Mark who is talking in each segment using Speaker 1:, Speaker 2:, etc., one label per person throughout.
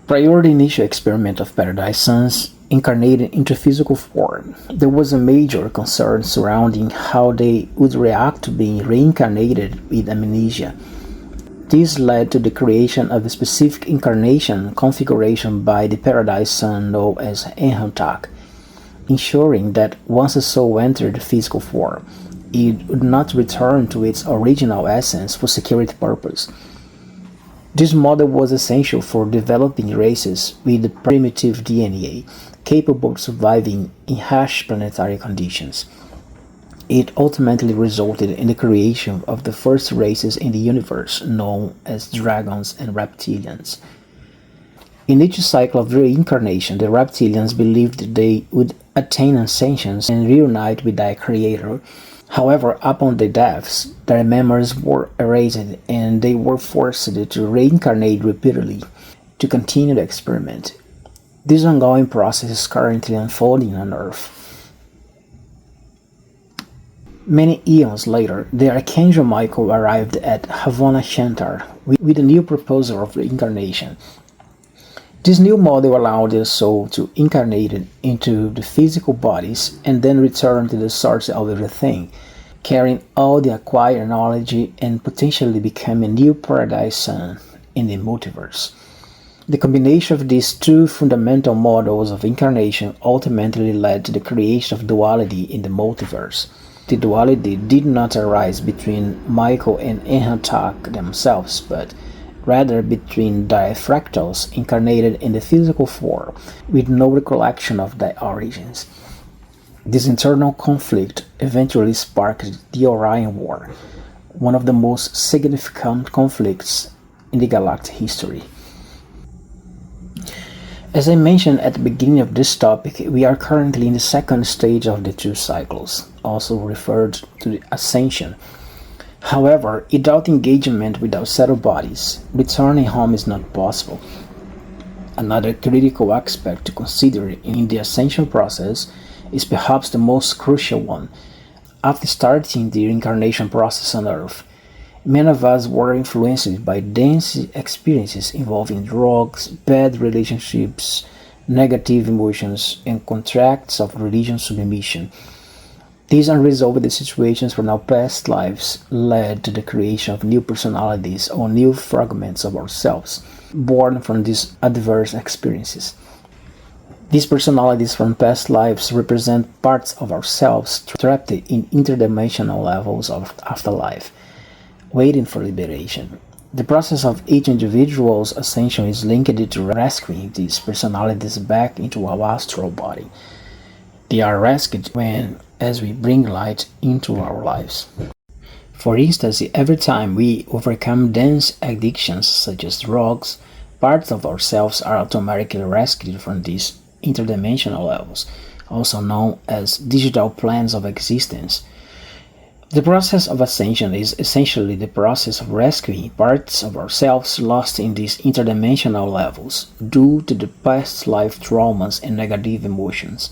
Speaker 1: Prior to the initial experiment of paradise suns incarnated into physical form, there was a major concern surrounding how they would react to being reincarnated with amnesia. This led to the creation of a specific incarnation configuration by the paradise sun known as Enhantak, ensuring that once a soul entered physical form, it would not return to its original essence for security purpose. This model was essential for developing races with primitive DNA capable of surviving in harsh planetary conditions. It ultimately resulted in the creation of the first races in the universe, known as dragons and reptilians. In each cycle of reincarnation, the reptilians believed they would attain ascension and reunite with their creator. However, upon their deaths, their memories were erased and they were forced to reincarnate repeatedly to continue the experiment. This ongoing process is currently unfolding on Earth. Many eons later, the Archangel Michael arrived at Havana Shantar with a new proposal of reincarnation. This new model allowed the soul to incarnate into the physical bodies and then return to the source of everything, carrying all the acquired knowledge and potentially become a new paradise sun in the multiverse. The combination of these two fundamental models of incarnation ultimately led to the creation of duality in the multiverse. The duality did not arise between Michael and Enhantak themselves, but rather between fractals incarnated in the physical form with no recollection of their origins. This internal conflict eventually sparked the Orion War, one of the most significant conflicts in the galactic history. As I mentioned at the beginning of this topic, we are currently in the second stage of the two cycles, also referred to the ascension. However, without engagement with our settled bodies, returning home is not possible. Another critical aspect to consider in the ascension process is perhaps the most crucial one. After starting the reincarnation process on Earth, many of us were influenced by dense experiences involving drugs, bad relationships, negative emotions, and contracts of religious submission. These unresolved situations from our past lives led to the creation of new personalities or new fragments of ourselves, born from these adverse experiences. These personalities from past lives represent parts of ourselves trapped in interdimensional levels of afterlife, waiting for liberation. The process of each individual's ascension is linked to rescuing these personalities back into our astral body. They are rescued as we bring light into our lives. For instance, every time we overcome dense addictions such as drugs, parts of ourselves are automatically rescued from these interdimensional levels, also known as digital planes of existence. The process of ascension is essentially the process of rescuing parts of ourselves lost in these interdimensional levels due to the past life traumas and negative emotions.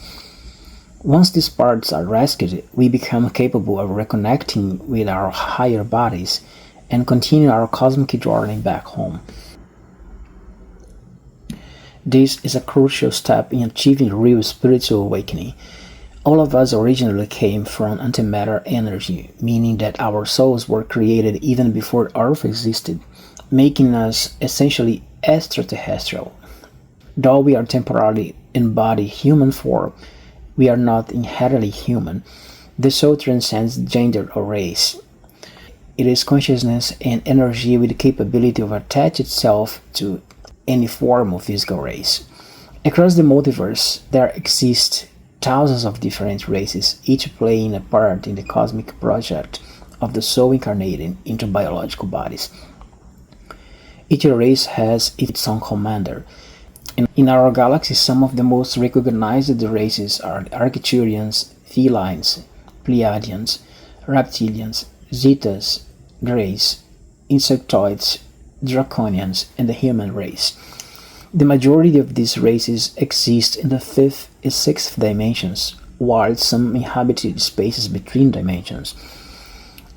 Speaker 1: Once these parts are rescued, we become capable of reconnecting with our higher bodies and continue our cosmic journey back home. This is a crucial step in achieving real spiritual awakening. All of us originally came from antimatter energy, meaning that our souls were created even before Earth existed, making us essentially extraterrestrial. Though we are temporarily embodied human form, we are not inherently human. The soul transcends gender or race. It is consciousness and energy with the capability of attach itself to any form of physical race. Across the multiverse, there exist thousands of different races, each playing a part in the cosmic project of the soul incarnating into biological bodies. Each race has its own commander. In our galaxy, some of the most recognized races are the Arcturians, Felines, Pleiadians, Reptilians, Zetas, Greys, Insectoids, Draconians, and the human race. The majority of these races exist in the 5th and 6th dimensions, while some inhabit spaces between dimensions.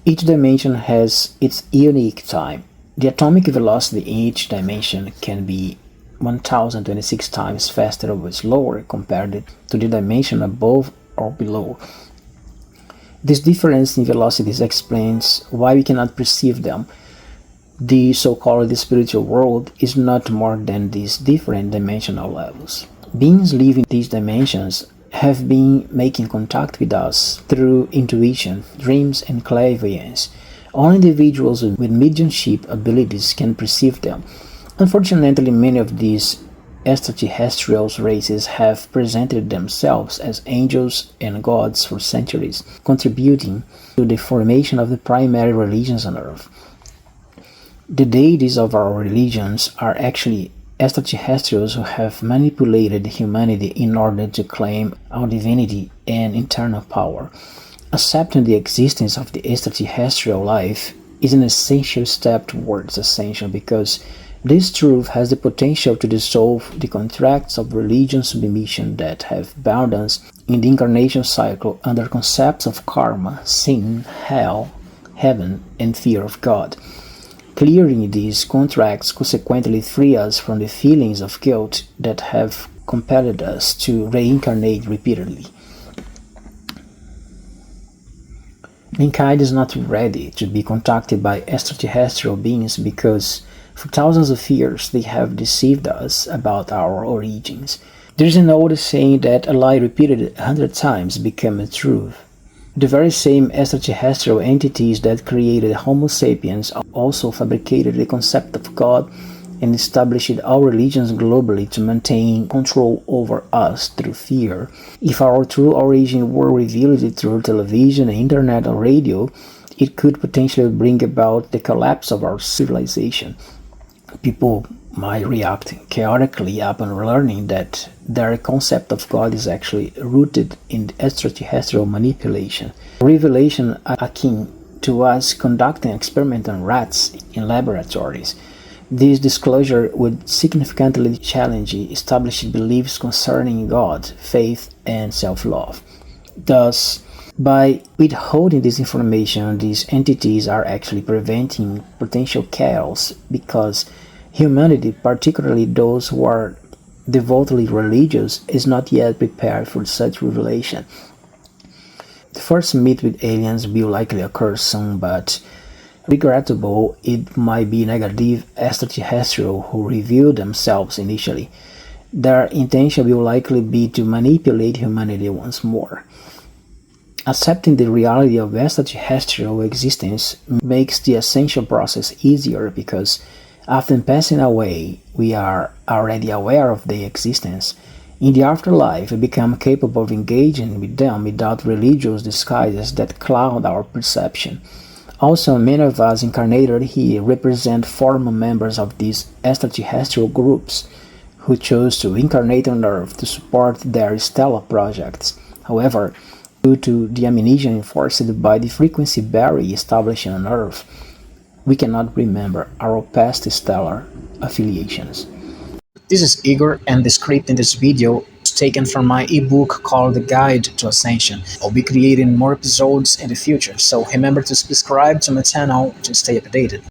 Speaker 1: Each dimension has its unique time. The atomic velocity in each dimension can be 1026 times faster or slower compared to the dimension above or below. This difference in velocities explains why we cannot perceive them. The so-called spiritual world is not more than these different dimensional levels. Beings living these dimensions have been making contact with us through intuition, dreams, and clairvoyance. Only individuals with mediumship abilities can perceive them. Unfortunately, many of these extraterrestrial races have presented themselves as angels and gods for centuries, contributing to the formation of the primary religions on Earth. The deities of our religions are actually extraterrestrials who have manipulated humanity in order to claim our divinity and eternal power. Accepting the existence of the extraterrestrial life is an essential step towards ascension because this truth has the potential to dissolve the contracts of religion submission that have bound us in the incarnation cycle under concepts of karma, sin, hell, heaven, and fear of God. Clearing these contracts consequently free us from the feelings of guilt that have compelled us to reincarnate repeatedly. Mankind is not ready to be contacted by extraterrestrial beings because for thousands of years they have deceived us about our origins. There is an old saying that a lie repeated 100 times becomes a truth. The very same extraterrestrial entities that created Homo sapiens also fabricated the concept of God and established all religions globally to maintain control over us through fear. If our true origin were revealed through television, internet, or radio, it could potentially bring about the collapse of our civilization. People might react chaotically upon learning that their concept of God is actually rooted in extraterrestrial manipulation. Revelation akin to us conducting experiments on rats in laboratories. This disclosure would significantly challenge established beliefs concerning God, faith, and self-love. Thus, by withholding this information, these entities are actually preventing potential chaos because humanity, particularly those who are devoutly religious, is not yet prepared for such revelation. The first meet with aliens will likely occur soon, but regrettable, it might be negative extraterrestrial who reveal themselves initially. Their intention will likely be to manipulate humanity once more. Accepting the reality of extraterrestrial existence makes the ascension process easier because after passing away, we are already aware of their existence. In the afterlife, we become capable of engaging with them without religious disguises that cloud our perception. Also, many of us incarnated here represent former members of these extraterrestrial groups who chose to incarnate on Earth to support their stellar projects. However, due to the amnesia enforced by the frequency barrier established on Earth, we cannot remember our past stellar affiliations. This is Igor, and the script in this video is taken from my ebook called The Guide to Ascension. I'll be creating more episodes in the future, so remember to subscribe to my channel to stay updated.